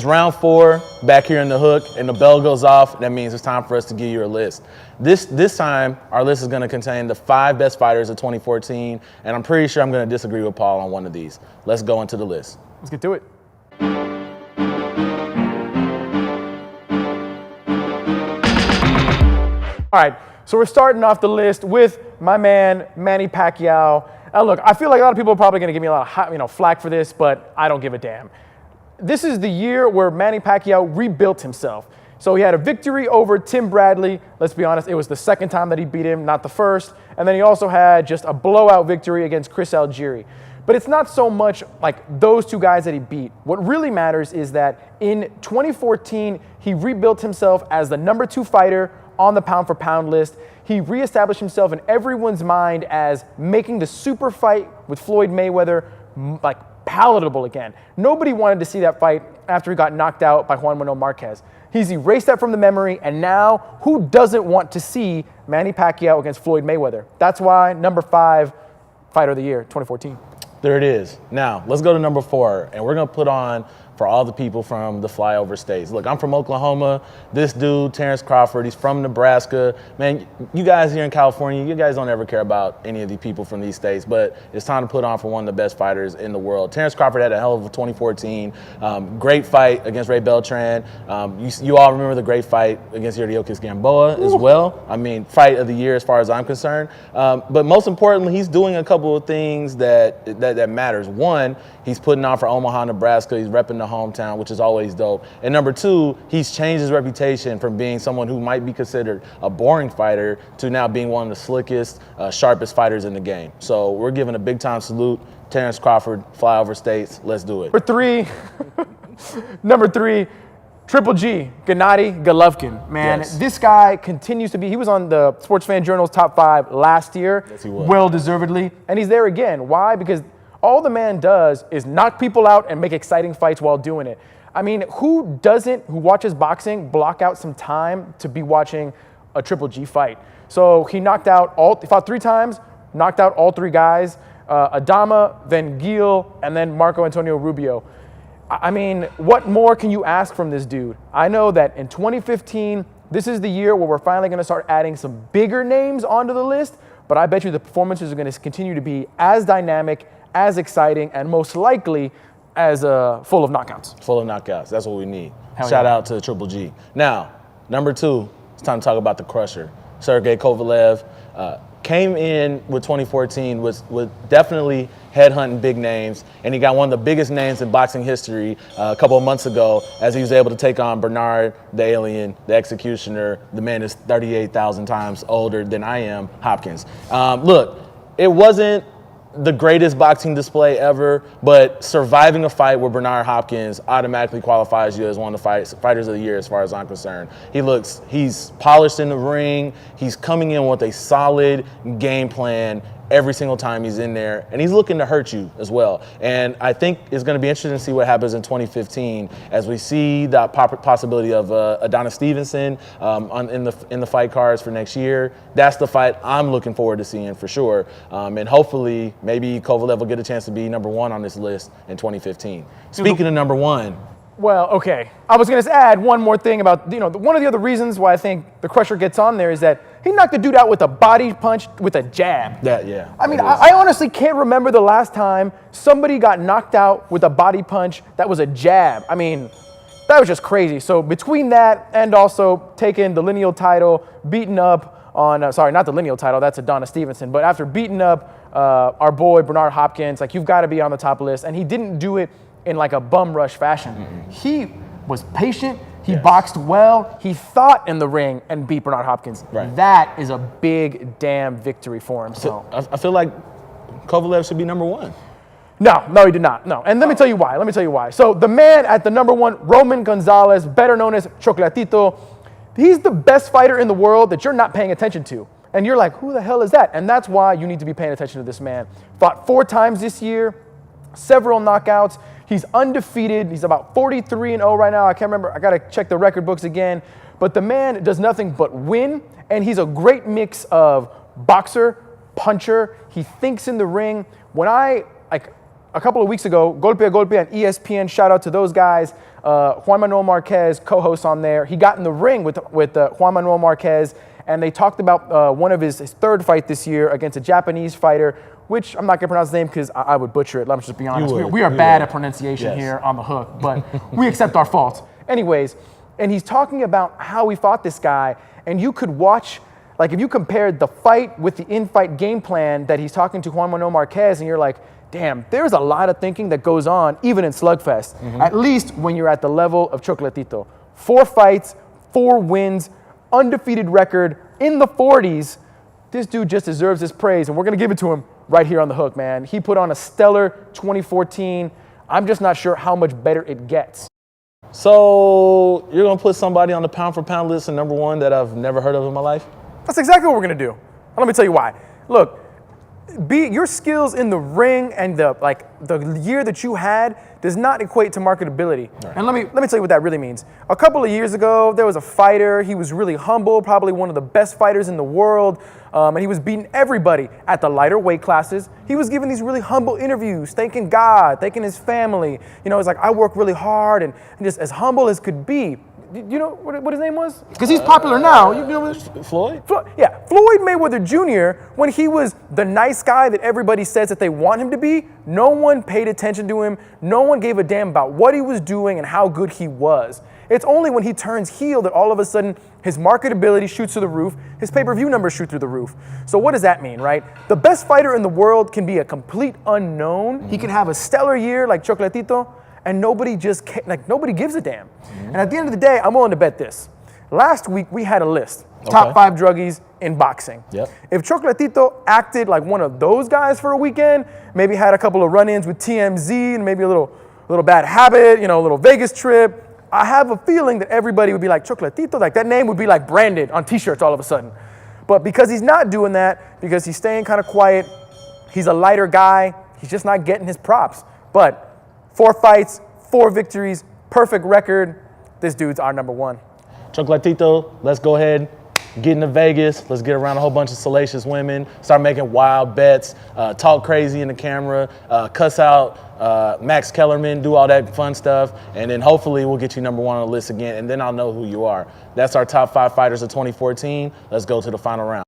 it's round 4 back here in the hook and the bell goes off. That means it's time for us to give you a list. This time, our list is going to contain the 5 best fighters of 2014, and I'm pretty sure I'm going to disagree with Paul on one of these. Let's go into the list. Let's get to it. All right, so we're starting off the list with my man, Manny Pacquiao. Now look, I feel like a lot of people are probably gonna give me a lot of flack for this, but I don't give a damn. This is the year where Manny Pacquiao rebuilt himself. So he had a victory over Tim Bradley. Let's be honest, it was the second time that he beat him, not the first. And then he also had just a blowout victory against Chris Algieri. But it's not so much like those 2 guys that he beat. What really matters is that in 2014, he rebuilt himself as the number 2 fighter on the pound-for-pound list. He reestablished himself in everyone's mind as making the super fight with Floyd Mayweather like palatable again. Nobody wanted to see that fight after he got knocked out by Juan Manuel Marquez. He's erased that from the memory, and now who doesn't want to see Manny Pacquiao against Floyd Mayweather? That's why number 5 fighter of the year, 2014. There it is. Now, let's go to number 4, and we're going to put on for all the people from the flyover states. Look, I'm from Oklahoma. This dude, Terrence Crawford, he's from Nebraska. Man, you guys here in California, you guys don't ever care about any of the people from these states, but it's time to put on for one of the best fighters in the world. Terrence Crawford had a hell of a 2014. Great fight against Ray Beltran. You all remember the great fight against Yuriorkis Gamboa as well. I mean, fight of the year as far as I'm concerned. But most importantly, he's doing a couple of things that matters. One, he's putting on for Omaha, Nebraska. He's repping the hometown, which is always dope. And number 2, he's changed his reputation from being someone who might be considered a boring fighter to now being one of the slickest, sharpest fighters in the game. So we're giving a big time salute. Terrence Crawford, flyover states. Let's do it. Number 3, Triple G, Gennady Golovkin. Man, Yes. This guy continues to be, he was on the Sports Fan Journal's top 5 last year. Yes, he was. Well-deservedly. And he's there again. Why? Because all the man does is knock people out and make exciting fights while doing it. I mean, who watches boxing, block out some time to be watching a Triple G fight? So he fought 3 times, knocked out all 3 guys, Adama, then Gil, and then Marco Antonio Rubio. I mean, what more can you ask from this dude? I know that in 2015, this is the year where we're finally gonna start adding some bigger names onto the list, but I bet you the performances are gonna continue to be as dynamic, as exciting, and most likely as full of knockouts. Full of knockouts. That's what we need. Hell Shout yeah. out to Triple G. Now, number 2, it's time to talk about the Crusher. Sergey Kovalev came in with 2014 with definitely headhunting big names, and he got one of the biggest names in boxing history a couple of months ago as he was able to take on Bernard the Alien, the Executioner. The man is 38,000 times older than I am, Hopkins. Look, it wasn't the greatest boxing display ever, but surviving a fight with Bernard Hopkins automatically qualifies you as one of the fighters of the year as far as I'm concerned. He's polished in the ring. He's coming in with a solid game plan every single time he's in there, and he's looking to hurt you as well. And I think it's going to be interesting to see what happens in 2015 as we see the possibility of Adonis Stevenson in the fight cards for next year. That's the fight I'm looking forward to seeing for sure, and hopefully maybe Kovalev will get a chance to be number 1 on this list in 2015. Speaking of number 1. Well, okay. I was going to add one more thing about, one of the other reasons why I think the Crusher gets on there is that he knocked the dude out with a body punch with a jab. I mean, I honestly can't remember the last time somebody got knocked out with a body punch that was a jab. I mean, that was just crazy. So between that and also taking the lineal title, beating up on, sorry, not the lineal title, that's Adonis Stevenson, but after beating up our boy Bernard Hopkins, like, you've got to be on the top list. And he didn't do it in like a bum rush fashion. Mm-hmm. He was patient. He boxed well. He thought in the ring and beat Bernard Hopkins. Right. That is a big damn victory for him. So I feel like Kovalev should be number 1. No, he did not. No, and let me tell you why. So the man at the number 1, Roman Gonzalez, better known as Chocolatito, he's the best fighter in the world that you're not paying attention to. And you're like, who the hell is that? And that's why you need to be paying attention to this man. Fought 4 times this year, several knockouts. He's undefeated. He's about 43-0 right now. I can't remember. I got to check the record books again. But the man does nothing but win, and he's a great mix of boxer, puncher. He thinks in the ring. When a couple of weeks ago, Golpe a Golpe on ESPN, shout out to those guys. Juan Manuel Marquez co-hosts on there. He got in the ring with Juan Manuel Marquez, and they talked about one of his third fight this year against a Japanese fighter, which I'm not going to pronounce his name because I would butcher it. Let's just be honest. We are bad at pronunciation here on The Hook, but we accept our faults. Anyways, and he's talking about how he fought this guy, and you could watch, like if you compared the fight with the in-fight game plan that he's talking to Juan Manuel Marquez, and you're like, damn, there's a lot of thinking that goes on even in Slugfest, at least when you're at the level of Chocolatito. 4 fights, 4 wins, undefeated record in the 40s. This dude just deserves his praise, and we're going to give it to him right here on The Hook, man. He put on a stellar 2014. I'm just not sure how much better it gets. So you're going to put somebody on the pound for pound list of number 1 that I've never heard of in my life? That's exactly what we're going to do. And let me tell you why. Look, your skills in the ring and the year that you had does not equate to marketability. Right. And let me tell you what that really means. A couple of years ago, there was a fighter. He was really humble, probably one of the best fighters in the world, and he was beating everybody at the lighter weight classes. He was giving these really humble interviews, thanking God, thanking his family. You know, it's like, I work really hard and just as humble as could be. You know what his name was? Because he's popular now. You know Floyd? Yeah, Floyd Mayweather Jr., when he was the nice guy that everybody says that they want him to be, no one paid attention to him. No one gave a damn about what he was doing and how good he was. It's only when he turns heel that all of a sudden his marketability shoots through the roof, his pay-per-view numbers shoot through the roof. So what does that mean, right? The best fighter in the world can be a complete unknown. He can have a stellar year like Chocolatito, and nobody gives a damn. And at the end of the day, I'm willing to bet this. Last week, we had a list. Top 5 druggies in boxing. Yep. If Chocolatito acted like one of those guys for a weekend, maybe had a couple of run-ins with TMZ and maybe a little bad habit, you know, a little Vegas trip, I have a feeling that everybody would be like, Chocolatito, like that name would be like branded on t-shirts all of a sudden. But because he's not doing that, because he's staying kind of quiet, he's a lighter guy, he's just not getting his props. But 4 fights, 4 victories, perfect record. This dude's our number 1. Chocolatito, let's go ahead, get into Vegas. Let's get around a whole bunch of salacious women, start making wild bets, talk crazy in the camera, cuss out Max Kellerman, do all that fun stuff, and then hopefully we'll get you number 1 on the list again, and then I'll know who you are. That's our top 5 fighters of 2014. Let's go to the final round.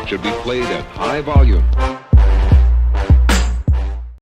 Should be played at high volume.